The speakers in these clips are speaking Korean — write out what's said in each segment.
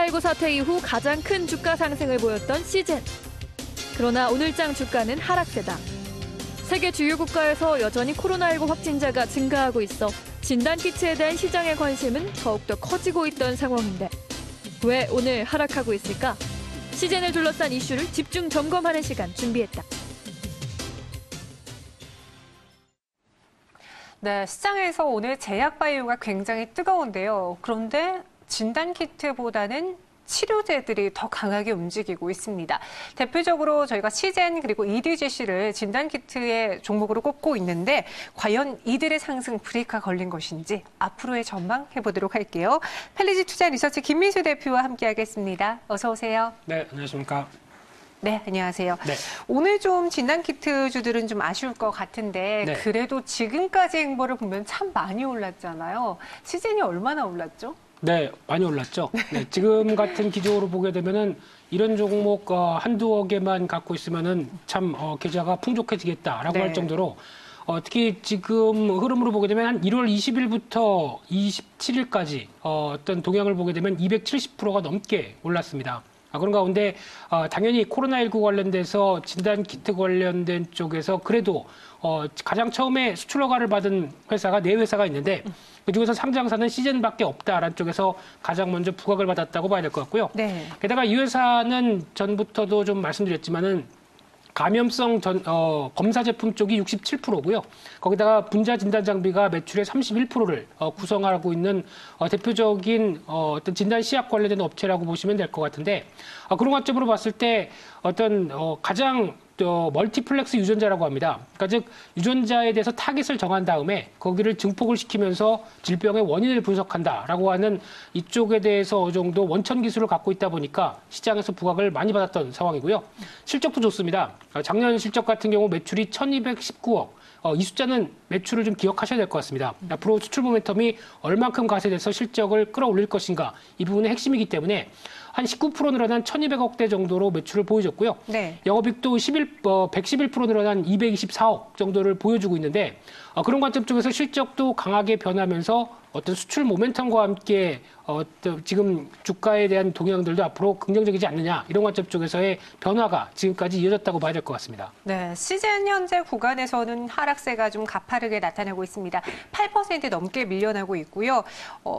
코로나19 사태 이후 가장 큰 주가 상승을 보였던 시젠. 그러나 오늘장 주가는 하락세다. 세계 주요 국가에서 여전히 코로나19 확진자가 증가하고 있어 진단키트에 대한 시장의 관심은 더욱더 커지고 있던 상황인데 왜 오늘 하락하고 있을까? 시젠을 둘러싼 이슈를 집중 점검하는 시간 준비했다. 네, 시장에서 오늘 제약바이오가 굉장히 뜨거운데요. 그런데 진단키트보다는 치료제들이 더 강하게 움직이고 있습니다. 대표적으로 저희가 시젠 그리고 EDGC를 진단키트의 종목으로 꼽고 있는데 과연 이들의 상승 브레이크가 걸린 것인지 앞으로의 전망 해보도록 할게요. 펠리지 투자 리서치 김민수 대표와 함께하겠습니다. 어서 오세요. 네, 안녕하십니까. 네, 안녕하세요. 네. 오늘 좀 진단키트 주들은 좀 아쉬울 것 같은데 네. 그래도 지금까지 행보를 보면 참 많이 올랐잖아요. 시젠이 얼마나 올랐죠? 네, 많이 올랐죠. 네, 지금 같은 기조로 보게 되면은 이런 종목 한두어 개만 갖고 있으면은 참 계좌가 풍족해지겠다라고 네. 할 정도로 특히 지금 흐름으로 보게 되면 한 1월 20일부터 27일까지 어떤 동향을 보게 되면 270%가 넘게 올랐습니다. 그런 가운데 당연히 코로나19 관련돼서 진단키트 관련된 쪽에서 그래도 가장 처음에 수출 허가를 받은 회사가 네 회사가 있는데 그중에서 상장사는 시젠밖에 없다라는 쪽에서 가장 먼저 부각을 받았다고 봐야 될 것 같고요. 네. 게다가 이 회사는 전부터도 좀 말씀드렸지만은 감염성 검사 제품 쪽이 67%고요. 거기다가 분자 진단 장비가 매출의 31%를 구성하고 있는 대표적인 어떤 진단 시약 관련된 업체라고 보시면 될 것 같은데 그런 관점으로 봤을 때 어떤 가장 멀티플렉스 유전자라고 합니다. 그러니까 즉 유전자에 대해서 타깃을 정한 다음에 거기를 증폭을 시키면서 질병의 원인을 분석한다라고 하는 이쪽에 대해서 어느 정도 원천 기술을 갖고 있다 보니까 시장에서 부각을 많이 받았던 상황이고요. 실적도 좋습니다. 작년 실적 같은 경우 매출이 1,219억. 이 숫자는 매출을 좀 기억하셔야 될 것 같습니다. 앞으로 수출 모멘텀이 얼만큼 가세돼서 실적을 끌어올릴 것인가 이 부분의 핵심이기 때문에 한 19% 늘어난 1,200억대 정도로 매출을 보여줬고요. 네. 영업이익도 111% 늘어난 224억 정도를 보여주고 있는데 그런 관점 쪽에서 실적도 강하게 변하면서 어떤 수출 모멘텀과 함께 지금 주가에 대한 동향들도 앞으로 긍정적이지 않느냐 이런 관점 쪽에서의 변화가 지금까지 이어졌다고 봐야 될 것 같습니다. 네, 시젠 현재 구간에서는 하락세가 좀 가파르게 나타나고 있습니다. 8% 넘게 밀려나고 있고요.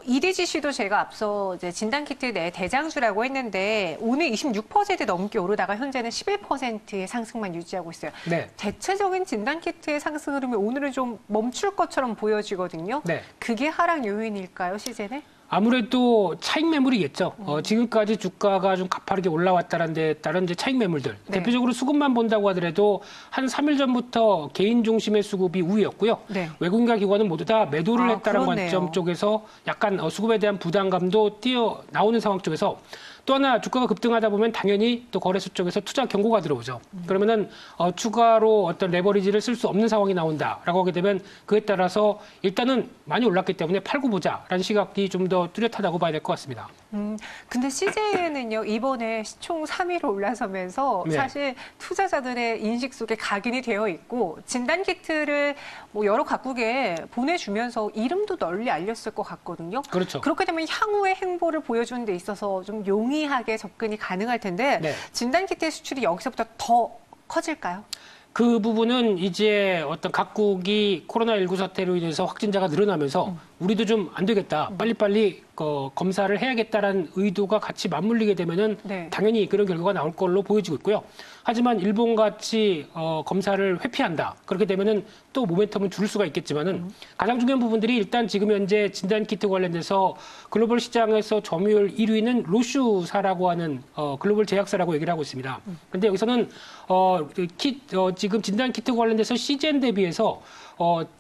EDGC도 제가 앞서 이제 진단키트 내 대장주라고 했는데 오늘 26% 넘게 오르다가 현재는 11%의 상승만 유지하고 있어요. 네. 대체적인 진단키트의 상승 흐름이 오늘은 좀 멈출 것처럼 보여지거든요. 네. 그게 하락 요인일까요, 시젠에? 아무래도 차익 매물이겠죠. 지금까지 주가가 좀 가파르게 올라왔다는 데 따른 이제 차익 매물들. 네. 대표적으로 수급만 본다고 하더라도 한 3일 전부터 개인 중심의 수급이 우위였고요. 네. 외국인과 기관은 모두 다 매도를 했다는 그렇네요. 관점 쪽에서 약간 수급에 대한 부담감도 뛰어나오는 상황 쪽에서 또 하나 주가가 급등하다 보면 당연히 또 거래소 쪽에서 투자 경고가 들어오죠. 그러면은 추가로 어떤 레버리지를 쓸 수 없는 상황이 나온다라고 하게 되면 그에 따라서 일단은 많이 올랐기 때문에 팔고 보자라는 시각이 좀 더 뚜렷하다고 봐야 될 것 같습니다. 근데 CJ는요, 이번에 시총 3위로 올라서면서 네. 사실 투자자들의 인식 속에 각인이 되어 있고 진단키트를 뭐 여러 각국에 보내주면서 이름도 널리 알렸을 것 같거든요. 그렇죠. 그렇게 되면 향후의 행보를 보여주는 데 있어서 좀 용이하게 접근이 가능할 텐데 네. 진단키트의 수출이 여기서부터 더 커질까요? 그 부분은 이제 어떤 각국이 코로나19 사태로 인해서 확진자가 늘어나면서 우리도 좀 안 되겠다. 빨리빨리 검사를 해야겠다라는 의도가 같이 맞물리게 되면은 네. 당연히 그런 결과가 나올 걸로 보여지고 있고요. 하지만 일본 같이 검사를 회피한다. 그렇게 되면은 또 모멘텀은 줄일 수가 있겠지만은 가장 중요한 부분들이 일단 지금 현재 진단키트 관련돼서 글로벌 시장에서 점유율 1위는 로슈사라고 하는 글로벌 제약사라고 얘기를 하고 있습니다. 근데 여기서는 지금 진단키트 관련돼서 시젠 대비해서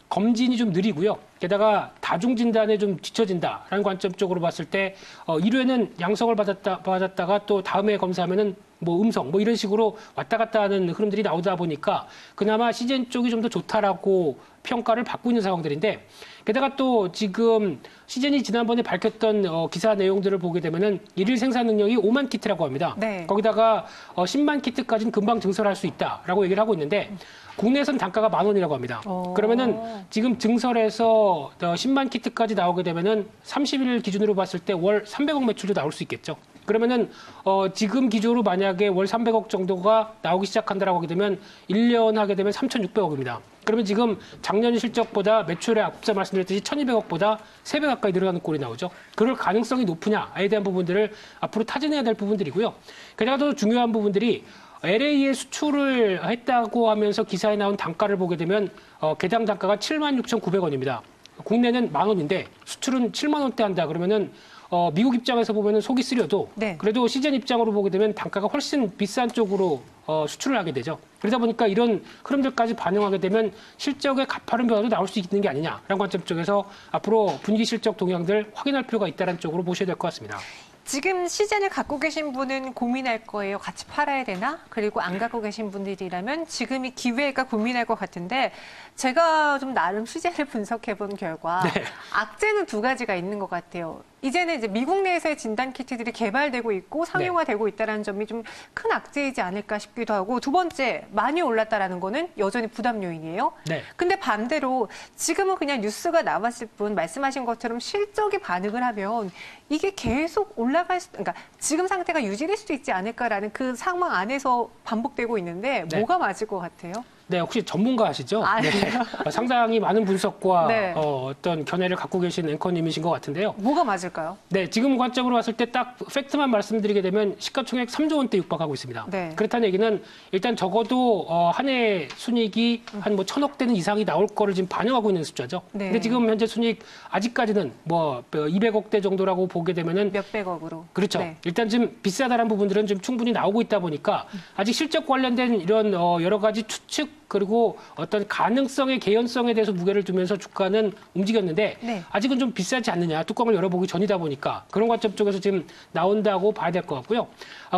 검진이 좀 느리고요. 게다가 다중 진단에 좀 뒤처진다라는 관점 쪽으로 봤을 때 1회는 양성을 받았다가 또 다음에 검사하면은 뭐 음성 뭐 이런 식으로 왔다 갔다 하는 흐름들이 나오다 보니까 그나마 시젠 쪽이 좀 더 좋다라고 평가를 받고 있는 상황들인데 게다가 또 지금 시젠이 지난번에 밝혔던 기사 내용들을 보게 되면은 일일 생산 능력이 5만 키트라고 합니다. 네. 거기다가 10만 키트까지는 금방 증설할 수 있다라고 얘기를 하고 있는데 국내에선 단가가 10,000원이라고 합니다. 그러면은 지금 증설해서 10만 키트까지 나오게 되면은 30일 기준으로 봤을 때 월 300억 매출도 나올 수 있겠죠. 그러면은 지금 기조로 만약에 월 300억 정도가 나오기 시작한다라고 하게 되면 1년 하게 되면 3,600억입니다. 그러면 지금 작년 실적보다 매출에 앞서 말씀드렸듯이 1,200억보다 3배 가까이 늘어나는 꼴이 나오죠. 그럴 가능성이 높으냐에 대한 부분들을 앞으로 타진해야 될 부분들이고요. 게다가 더 중요한 부분들이 LA에 수출을 했다고 하면서 기사에 나온 단가를 보게 되면 개당 단가가 76,900원입니다. 국내는 10,000원인데 수출은 7만 원대 한다 그러면은 미국 입장에서 보면은 속이 쓰려도 네. 그래도 시즌 입장으로 보게 되면 단가가 훨씬 비싼 쪽으로 수출을 하게 되죠. 그러다 보니까 이런 흐름들까지 반영하게 되면 실적에 가파른 변화도 나올 수 있는 게 아니냐라는 관점 쪽에서 앞으로 분기 실적 동향들 확인할 필요가 있다는 쪽으로 보셔야 될 것 같습니다. 지금 시즌을 갖고 계신 분은 고민할 거예요. 같이 팔아야 되나? 그리고 안 갖고 계신 분들이라면 지금이 기회가 고민할 것 같은데 제가 좀 나름 시즌을 분석해 본 결과 네. 악재는 두 가지가 있는 것 같아요. 이제는 이제 미국 내에서의 진단 키트들이 개발되고 있고 상용화되고 있다는 점이 좀 큰 악재이지 않을까 싶기도 하고 두 번째 많이 올랐다라는 거는 여전히 부담 요인이에요. 네. 근데 반대로 지금은 그냥 뉴스가 나왔을 뿐 말씀하신 것처럼 실적이 반응을 하면 이게 계속 그러니까 지금 상태가 유지될 수도 있지 않을까라는 그 상황 안에서 반복되고 있는데 네. 뭐가 맞을 것 같아요? 네, 혹시 전문가시죠? 아니요. 네. 상당히 많은 분석과 네. 어떤 견해를 갖고 계신 앵커님이신 것 같은데요. 뭐가 맞을까요? 네, 지금 관점으로 봤을 때 딱 팩트만 말씀드리게 되면 시가총액 3조 원대 육박하고 있습니다. 네. 그렇다는 얘기는 일단 적어도 한 해 순이익이 한 뭐 1,000억 대는 이상이 나올 거를 지금 반영하고 있는 숫자죠. 네. 근데 지금 현재 순이익 아직까지는 뭐 200억 대 정도라고 보게 되면은 몇백억으로. 그렇죠. 네. 일단 지금 비싸다는 부분들은 좀 충분히 나오고 있다 보니까 아직 실적 관련된 이런 여러 가지 추측 그리고 어떤 가능성의 개연성에 대해서 무게를 두면서 주가는 움직였는데 네. 아직은 좀 비싸지 않느냐. 뚜껑을 열어보기 전이다 보니까 그런 관점 쪽에서 지금 나온다고 봐야 될 것 같고요.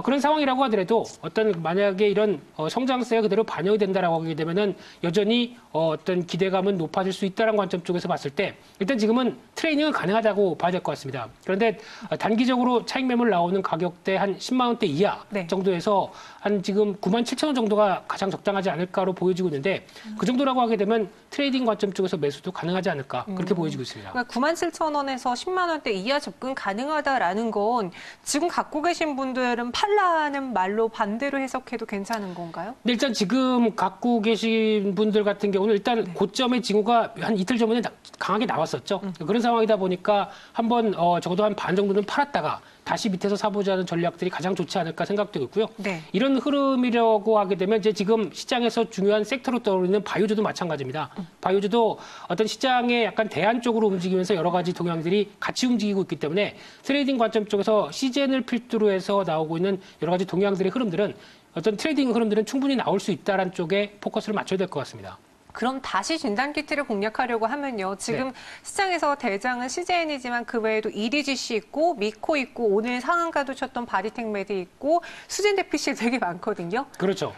그런 상황이라고 하더라도 어떤 만약에 이런 성장세가 그대로 반영이 된다라고 하게 되면은 여전히 어떤 기대감은 높아질 수 있다는 관점 쪽에서 봤을 때 일단 지금은 트레이닝은 가능하다고 봐야 될 것 같습니다. 그런데 단기적으로 차익 매물 나오는 가격대 한 10만 원대 이하 네. 정도에서 한 지금 97,000원 정도가 가장 적당하지 않을까로 보여지고 있는데 그 정도라고 하게 되면 트레이딩 관점 쪽에서 매수도 가능하지 않을까 그렇게 보여지고 있습니다. 그러니까 97,000원에서 10만 원대 이하 접근 가능하다라는 건 지금 갖고 계신 분들은 팔라는 말로 반대로 해석해도 괜찮은 건가요? 근데 일단 지금 갖고 계신 분들 같은 경우는 일단 고점의 징후가 한 이틀 전에 강하게 나왔었죠. 그런 상황이다 보니까 한번 적어도 한 반 정도는 팔았다가 다시 밑에서 사보자는 전략들이 가장 좋지 않을까 생각되고 있고요. 네. 이런 흐름이라고 하게 되면 이제 지금 시장에서 중요한 섹터로 떠오르는 바이오주도 마찬가지입니다. 바이오주도 어떤 시장의 약간 대안 쪽으로 움직이면서 여러 가지 동향들이 같이 움직이고 있기 때문에 트레이딩 관점 쪽에서 시젠을 필두로 해서 나오고 있는 여러 가지 동향들의 흐름들은 어떤 트레이딩 흐름들은 충분히 나올 수 있다는 쪽에 포커스를 맞춰야 될 것 같습니다. 그럼 다시 진단키트를 공략하려고 하면요. 지금 네. 시장에서 대장은 CJN이지만 그 외에도 이리지씨 있고 미코 있고 오늘 상한가도 쳤던 바디텍메드 있고 수진 대피실 되게 많거든요. 그렇죠.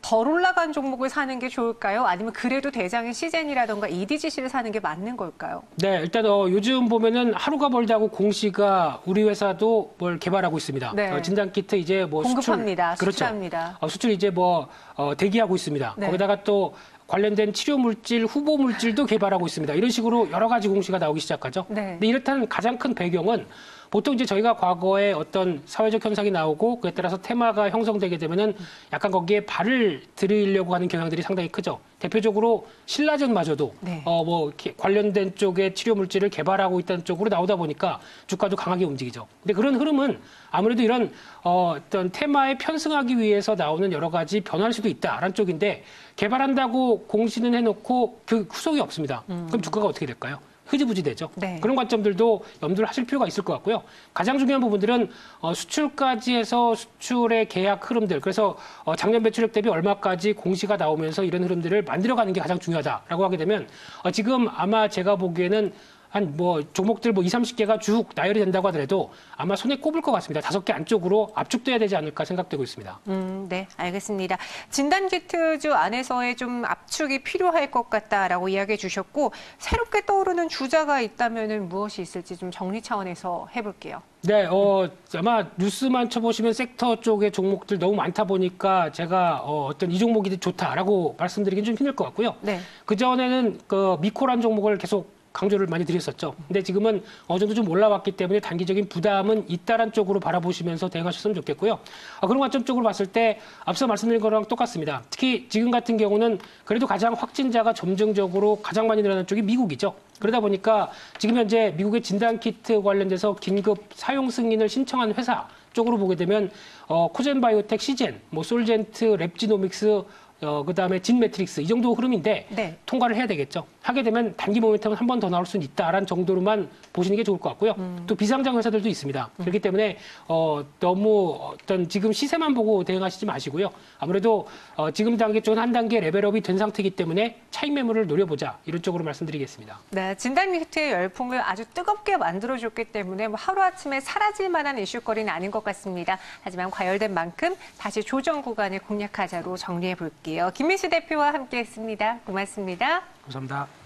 덜 올라간 종목을 사는 게 좋을까요? 아니면 그래도 대장인 CJN이라던가 이디지씨를 사는 게 맞는 걸까요? 네, 일단 요즘 보면은 하루가 멀다고 공시가 우리 회사도 뭘 개발하고 있습니다. 네. 진단키트 이제 뭐 공급합니다. 수출, 수출합니다. 그렇죠. 수출 이제 뭐 대기하고 있습니다. 네. 거기다가 또 관련된 치료 물질, 후보 물질도 개발하고 있습니다. 이런 식으로 여러 가지 공시가 나오기 시작하죠. 네. 근데 이렇다는 가장 큰 배경은 보통 이제 저희가 과거에 어떤 사회적 현상이 나오고 그에 따라서 테마가 형성되게 되면은 약간 거기에 발을 들이려고 하는 경향들이 상당히 크죠. 대표적으로 신라전마저도 네. 뭐 관련된 쪽의 치료 물질을 개발하고 있다는 쪽으로 나오다 보니까 주가도 강하게 움직이죠. 근데 그런 흐름은 아무래도 이런 어떤 테마에 편승하기 위해서 나오는 여러 가지 변화일 수도 있다라는 쪽인데 개발한다고 공시는 해놓고 그 후속이 없습니다. 그럼 주가가 어떻게 될까요? 흐지부지 되죠. 네. 그런 관점들도 염두를 하실 필요가 있을 것 같고요. 가장 중요한 부분들은 수출까지 해서 수출의 계약 흐름들, 그래서 작년 매출액 대비 얼마까지 공시가 나오면서 이런 흐름들을 만들어가는 게 가장 중요하다라고 하게 되면 지금 아마 제가 보기에는 한 뭐 종목들 뭐 20-30개가 쭉 나열이 된다고 하더라도 아마 손에 꼽을 것 같습니다. 5개 안쪽으로 압축돼야 되지 않을까 생각되고 있습니다. 네, 알겠습니다. 진단키트주 안에서의 좀 압축이 필요할 것 같다라고 이야기해 주셨고 새롭게 떠오르는 주자가 있다면은 무엇이 있을지 좀 정리 차원에서 해볼게요. 네, 아마 뉴스만 쳐보시면 섹터 쪽의 종목들 너무 많다 보니까 제가 어떤 이 종목이 좋다라고 말씀드리긴 좀 힘들 것 같고요. 네. 그전에는 그 미코란 종목을 계속 강조를 많이 드렸었죠. 근데 지금은 어느 정도 좀 올라왔기 때문에 단기적인 부담은 있다란 쪽으로 바라보시면서 대응하셨으면 좋겠고요. 그런 관점 쪽으로 봤을 때 앞서 말씀드린 거랑 똑같습니다. 특히 지금 같은 경우는 그래도 가장 확진자가 점증적으로 가장 많이 늘어나는 쪽이 미국이죠. 그러다 보니까 지금 현재 미국의 진단키트 관련돼서 긴급 사용 승인을 신청한 회사 쪽으로 보게 되면 코젠바이오텍, 시젠, 솔젠트, 랩지노믹스, 그다음에 진매트릭스 이 정도 흐름인데 네. 통과를 해야 되겠죠. 하게 되면 단기 모멘텀은 한 번 더 나올 수는 있다라는 정도로만 보시는 게 좋을 것 같고요. 또 비상장 회사들도 있습니다. 그렇기 때문에 너무 어떤 지금 시세만 보고 대응하시지 마시고요. 아무래도 지금 단계 쪽은 한 단계 레벨업이 된 상태이기 때문에 차익 매물을 노려보자 이런 쪽으로 말씀드리겠습니다. 네, 진단키트의 열풍을 아주 뜨겁게 만들어줬기 때문에 하루아침에 사라질 만한 이슈거리는 아닌 것 같습니다. 하지만 과열된 만큼 다시 조정 구간을 공략하자로 정리해 볼게요. 김민수 대표와 함께했습니다. 고맙습니다. 감사합니다.